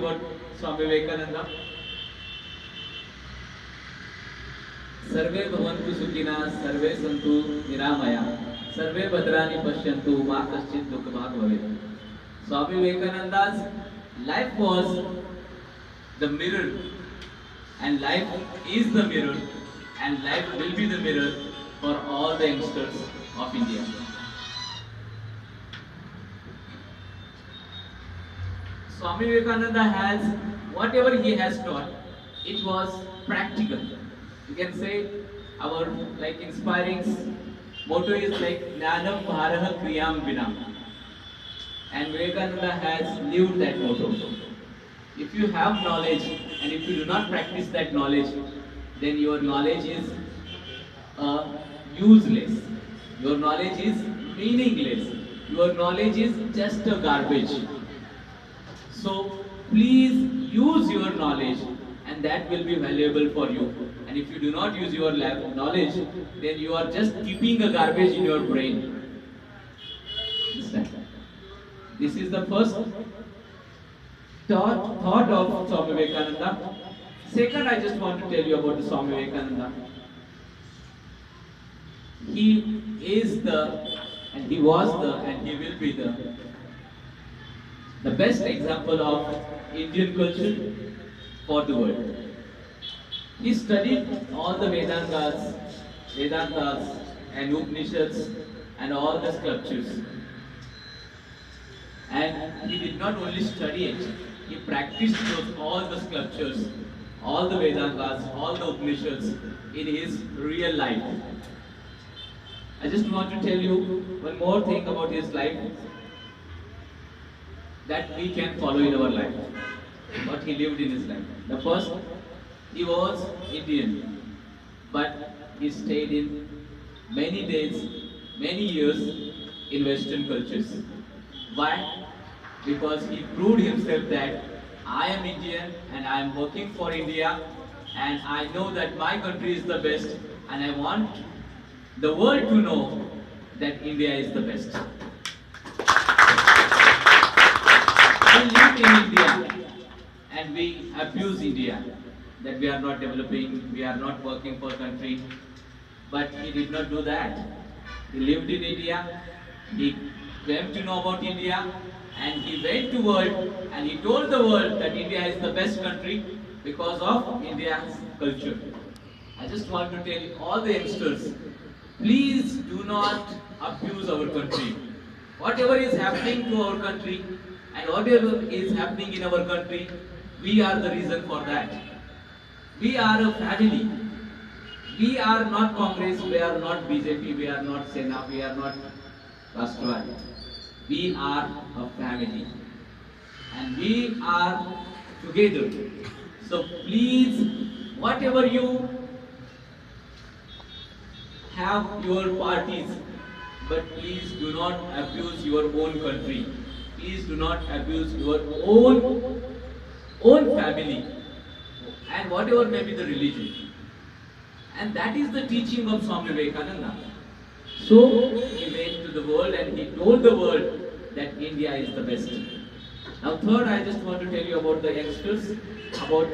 about Swami Vivekananda. सर्वे भवन्तु सुखिनः, सर्वे सन्तु निरामयाः, सर्वे भद्राणि पश्यन्तु, मा कश्चित् दुःखभाग् भवेत्. Swami Vivekananda's life was the mirror, and life is the mirror, and life will be the mirror for all the youngsters of India. Swami Vivekananda has, whatever he has taught, it was practical. You can say our like inspiring motto is like Jnanam Bharah Kriyam Vinam. And Vivekananda has lived that motto. If you have knowledge and if you do not practice that knowledge, then your knowledge is useless. Your knowledge is meaningless. Your knowledge is just a garbage. So please use your knowledge, and that will be valuable for you. And if you do not use your knowledge, then you are just keeping a garbage in your brain. This is the first thought of Swami Vivekananda. Second, I just want to tell you about the Swami Vivekananda. He is the, and he was the, and he will be the best example of Indian culture for the world. He studied all the Vedantas and Upanishads and all the scriptures. And he did not only study it, he practiced all the scriptures, all the Vedantas, all the Upanishads in his real life. I just want to tell you one more thing about his life that we can follow in our life, what he lived in his life. The first, he was Indian, but he stayed in many days, many years in Western cultures. Why? Because he proved himself that I am Indian and I am working for India, and I know that my country is the best, and I want the world to know that India is the best. We live in India and we abuse India, that we are not developing, we are not working for country. But he did not do that. He lived in India, he came to know about India, and he went to world and he told the world that India is the best country because of India's culture. I just want to tell you, all the youngsters, please do not abuse our country. Whatever is happening to our country and whatever is happening in our country, we are the reason for that. We are a family. We are not Congress, we are not BJP, we are not Sena, we are not Rashtrawan. We are a family. And we are together. So please, whatever you have your parties, but please do not abuse your own country. Please do not abuse your own family, and whatever may be the religion. And that is the teaching of Swami Vivekananda. So he went to the world and he told the world that India is the best. Now third, I just want to tell you about the youngsters, about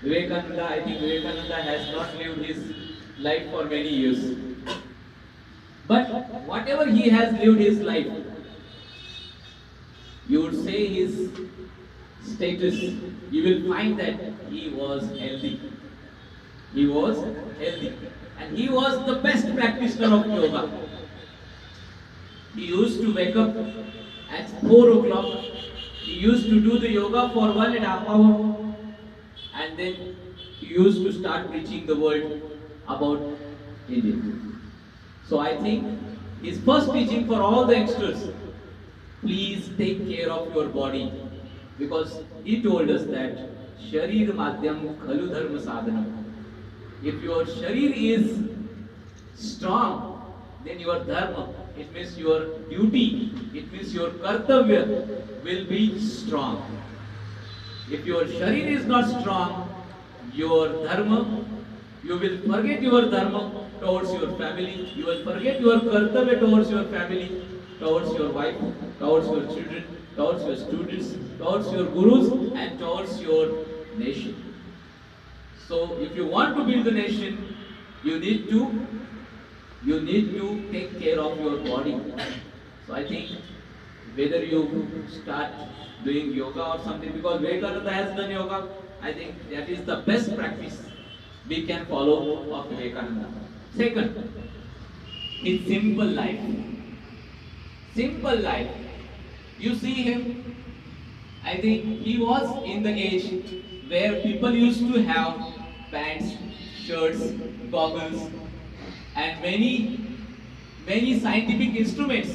Vivekananda. I think Vivekananda has not lived his life for many years. But whatever he has lived his life, you would say his status, you will find that he was healthy. He was healthy. And he was the best practitioner of yoga. He used to wake up at 4 o'clock. He used to do the yoga for 1.5 hours. And then he used to start preaching the world about India. So I think his first teaching for all the youngsters, please take care of your body. Because he told us that Sharir Madhyam Khalu Dharma Sadhanam. If your Sharir is strong, then your Dharma, it means your duty, it means your Kartavya will be strong. If your Sharir is not strong, your Dharma, you will forget your Dharma towards your family, you will forget your Kartavya towards your family, towards your wife, towards your children, towards your students, towards your gurus, and your nation. So if you want to build the nation, you need to take care of your body. So I think whether you start doing yoga or something, because Vivekananda has done yoga, I think that is the best practice we can follow of Vivekananda. Second, his simple life. Simple life. You see him, I think he was in the age where people used to have pants, shirts, goggles, and many scientific instruments.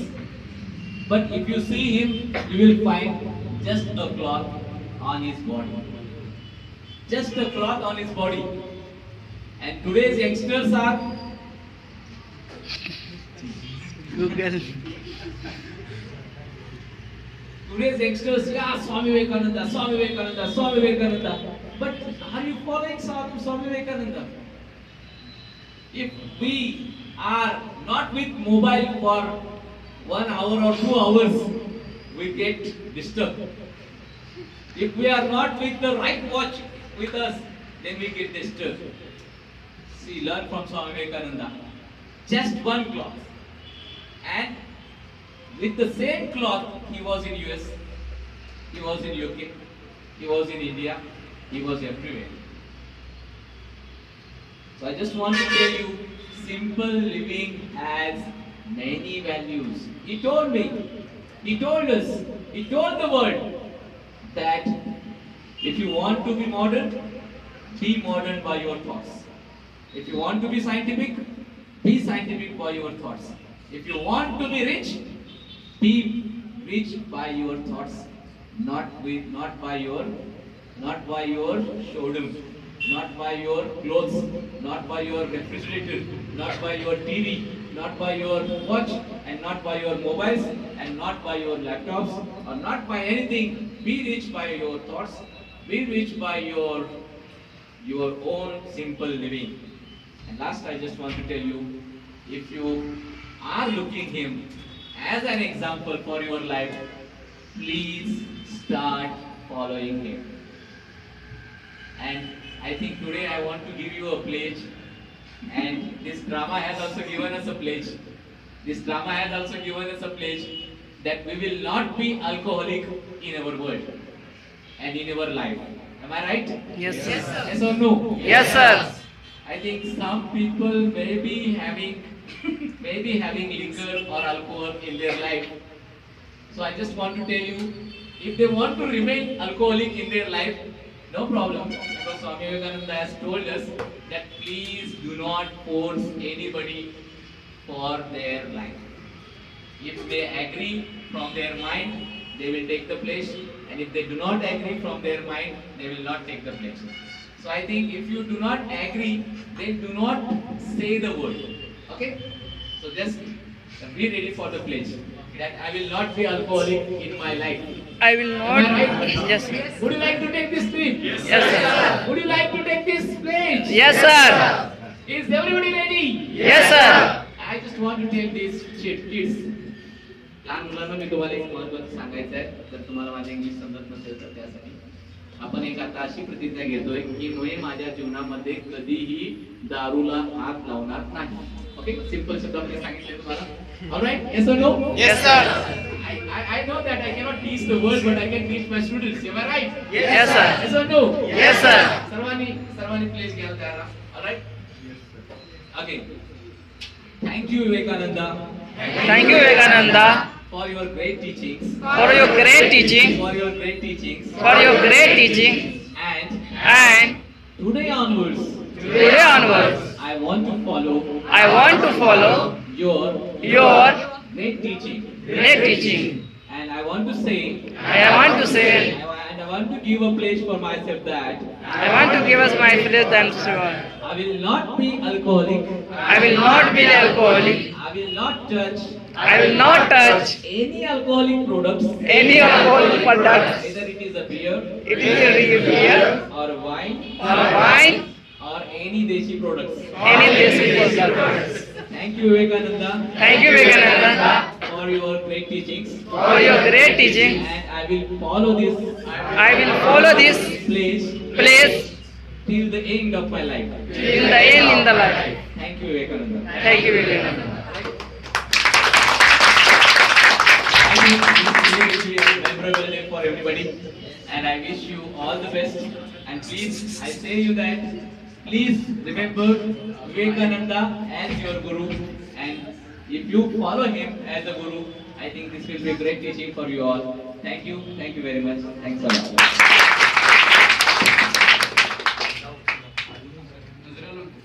But if you see him, you will find just a cloth on his body. Just a cloth on his body. And today's youngsters are Google. Today's youngsters, yeah, Swami Vivekananda, Swami Vivekananda, Swami Vivekananda. But are you following Swami Vivekananda? If we are not with mobile for 1 hour or 2 hours, we get disturbed. If we are not with the right watch with us, then we get disturbed. See, learn from Swami Vivekananda. Just one cloth. And with the same cloth, he was in US, he was in UK, he was in India, he was everywhere. So I just want to tell you, simple living has many values. He told me, he told us, he told the world that if you want to be modern by your thoughts. If you want to be scientific by your thoughts. If you want to be rich by your thoughts, not by your showroom, not by your clothes, not by your refrigerator, not by your TV, not by your watch, and not by your mobiles, and not by your laptops, or not by anything. Be rich by your thoughts. Be rich by your own simple living. And last, I just want to tell you, if you are looking him as an example for your life, please start following him. And I think today I want to give you a pledge, and this drama has also given us a pledge. This drama has also given us a pledge that we will not be alcoholic in our world and in our life. Am I right? Yes, sir. Yes or no? Yes, sir. I think some people may be having liquor or alcohol in their life. So I just want to tell you, if they want to remain alcoholic in their life, no problem. Because Swami Vivekananda has told us that please do not force anybody for their life. If they agree from their mind, they will take the pledge. And if they do not agree from their mind, they will not take the pledge. So I think if you do not agree, then do not say the word. Okay? So just be ready for the pledge. That I will not be alcoholic in my life. I will Am not. I right? Yes, sir. Would you like to take this trip? Yes, sir. Would you like to take this pledge? Yes, sir. Is everybody ready? Yes, sir. I just want to tell these kids. लहान मुलांना मी तुम्हाला एक महत्त्वाचं सांगायचं आहे, जर तुम्हाला माझे इंग्लिश समजत नसेल तर त्यासाठी आपण एक आता अशी प्रतिज्ञा घेतोय की मी माझ्या जीवनामध्ये कधीही दारूला हात लावणार नाही. ओके, सिंपल शब्दामध्ये सांगितले तुम्हाला. ऑलराइट, येस और no? Yes, sir. I know that I cannot teach the world, but I can teach my students. Am I right? Yes, sir. Yes or no? Yes, sir. सर्वांनी please घ्यायला तयार राहा. Alright? Okay. Thank you, Vivekananda. Thank you, Vivekananda, For your great teachings. for your great teaching. For your great teachings. For your great teaching. And And today onwards, today onwards, I want to follow I want to follow your your great teaching. great teaching. And I want to say, I want to say, and I want to give a pledge for myself that I want to give us my faith and sure. I will not be alcoholic. I will not be alcoholic. I will not touch I will not touch any alcoholic products. any alcoholic products. Either it is a beer, It is a beer or wine, or wine, or any deshi products. any basic products. Thank you, Vivekananda, Thank you, Vivekananda, for for your great teachings, for your great teaching. and I will follow this I will follow this place place till the end of my life. till the end in the life. Thank you, Vivekananda. Thank you, Vivekananda. I think this will be a memorable day for everybody, and I wish you all the best. And please, I say you that, please remember Vivekananda as your guru, and if you follow him as a guru, I think this will be a great teaching for you all. Thank you very much. Thanks a lot.